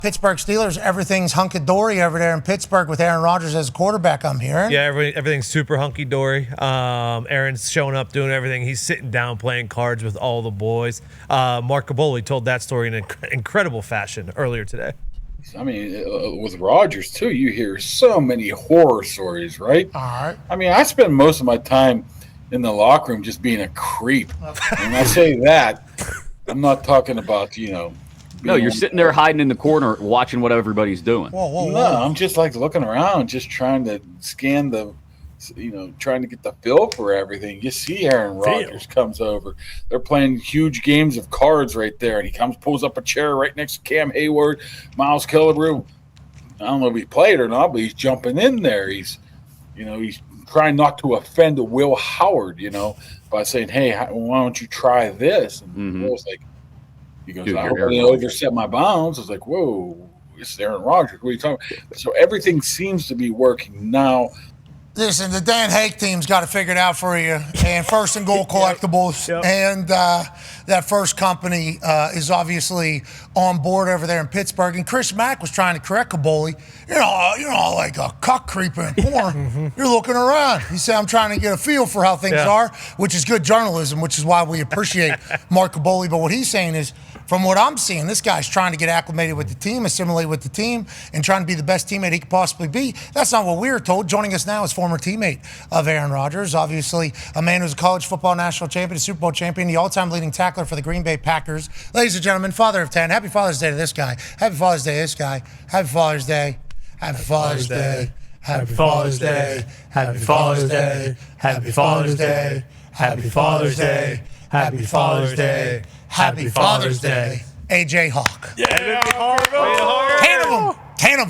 Pittsburgh Steelers, everything's hunky-dory over there in Pittsburgh with Aaron Rodgers as quarterback, I'm hearing. Yeah, everything's super hunky-dory. Aaron's showing up, doing everything. He's sitting down playing cards with all the boys. Mark Caboli told that story in incredible fashion earlier today. I mean, with Rodgers, too, you hear so many horror stories, right? All right. I mean, I spend most of my time in the locker room just being a creep. When I say that, I'm not talking about, No, you're sitting there hiding in the corner watching what everybody's doing. Whoa. No, I'm just like looking around, just trying to scan trying to get the feel for everything. You see Aaron Rodgers comes over. They're playing huge games of cards right there, and he pulls up a chair right next to Cam Hayward, Miles Killebrew. I don't know if he played or not, but he's jumping in there. He's trying not to offend Will Howard, by saying, hey, why don't you try this? And Will's like, he goes, I hope I didn't overstep my bounds. I was like, whoa, it's Aaron Rodgers. What are you talking about? So everything seems to be working now. Listen, the Dan Hake team's got to figure it out for you. And First and Goal Collectibles. Yep. And that first company is obviously on board over there in Pittsburgh. And Chris Mack was trying to correct Caboli. You're not like a cuck creeper in porn. You're looking around. He said, I'm trying to get a feel for how things are, which is good journalism, which is why we appreciate Mark Caboli. But what he's saying is, from what I'm seeing, this guy's trying to get acclimated with the team, assimilate with the team, and trying to be the best teammate he could possibly be. That's not what we were told. Joining us now is former teammate of Aaron Rodgers, obviously a man who's a college football national champion, a Super Bowl champion, the all-time leading tackler for the Green Bay Packers. Ladies and gentlemen, father of 10. Happy Father's Day to this guy. Happy Father's Day to this guy. Happy Father's Day. Happy Father's Day. Happy Father's Day. Happy Father's Day. Happy Father's Day. Happy Father's Day. Happy Father's Day. Happy Father's Day. AJ Hawk. Yeah, Ten of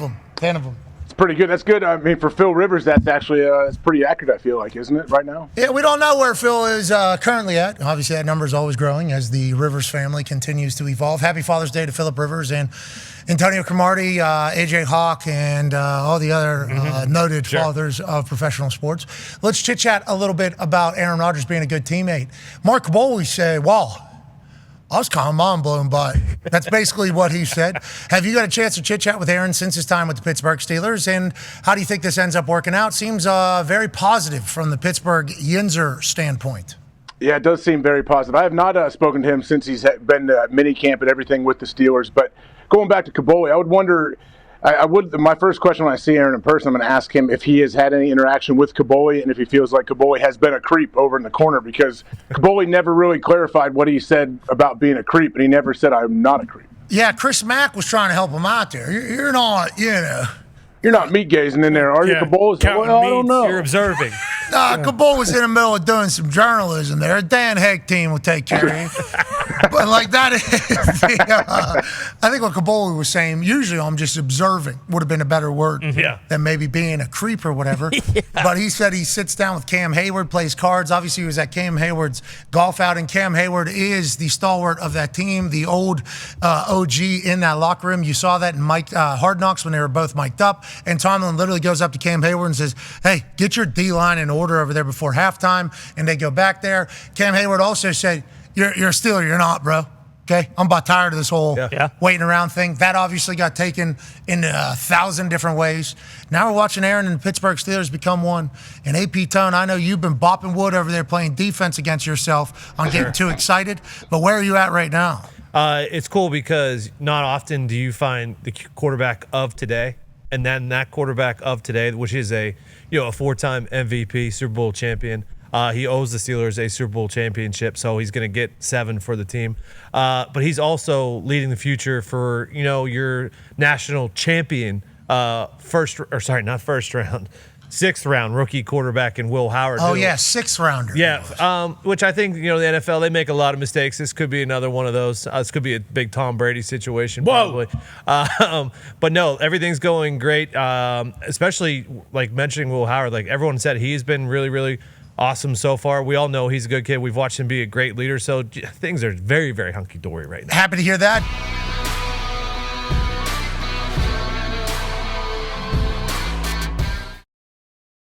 them. It's pretty good. That's good. I mean, for Phil Rivers, that's actually it's pretty accurate, I feel like, isn't it, right now? Yeah, we don't know where Phil is currently at. Obviously, that number is always growing as the Rivers family continues to evolve. Happy Father's Day to Phillip Rivers and Antonio Cromartie, AJ Hawk, and all the other noted fathers of professional sports. Let's chit-chat a little bit about Aaron Rodgers being a good teammate. Mark Caboli said, wow, I was kind of mind-blown by it. That's basically what he said. Have you got a chance to chit-chat with Aaron since his time with the Pittsburgh Steelers? And how do you think this ends up working out? Seems very positive from the Pittsburgh Yinzer standpoint. Yeah, it does seem very positive. I have not spoken to him since he's been at minicamp and everything with the Steelers. But going back to Caboli, I would wonder, my first question when I see Aaron in person, I'm going to ask him if he has had any interaction with Caboli and if he feels like Caboli has been a creep over in the corner, because Caboli never really clarified what he said about being a creep, and he never said, I'm not a creep. Yeah, Chris Mack was trying to help him out there. You're not, You're not meat gazing in there, are you, Caboli? Well, I don't know. You're observing. Caboli was in the middle of doing some journalism there. Dan Hake team will take care of you. But that is, I think what Caboli was saying, usually I'm just observing, would have been a better word than maybe being a creep or whatever. But he said he sits down with Cam Hayward, plays cards. Obviously, he was at Cam Hayward's golf outing. Cam Hayward is the stalwart of that team, the old OG in that locker room. You saw that in Hard Knocks when they were both mic'd up. And Tomlin literally goes up to Cam Hayward and says, hey, get your D-line in order over there before halftime. And they go back there. Cam Hayward also said, you're a Steeler, you're not, bro. Okay? I'm about tired of this whole waiting around thing. That obviously got taken in 1,000 different ways. Now we're watching Aaron and the Pittsburgh Steelers become one. And AP Tone, I know you've been bopping wood over there playing defense against yourself on getting too excited. But where are you at right now? It's cool because not often do you find the quarterback of today and then that quarterback of today, which is a four-time MVP, Super Bowl champion. He owes the Steelers a Super Bowl championship, so he's going to get 7 for the team. But he's also leading the future for your national champion, sixth round rookie quarterback in Will Howard. Oh yeah, 6th rounder. Yeah, which I think the NFL, they make a lot of mistakes. This could be another one of those. This could be a big Tom Brady situation. Probably. But no, everything's going great. Especially like mentioning Will Howard. Like everyone said, he's been really, really awesome so far. We all know he's a good kid. We've watched him be a great leader. So things are very, very hunky dory right now. Happy to hear that.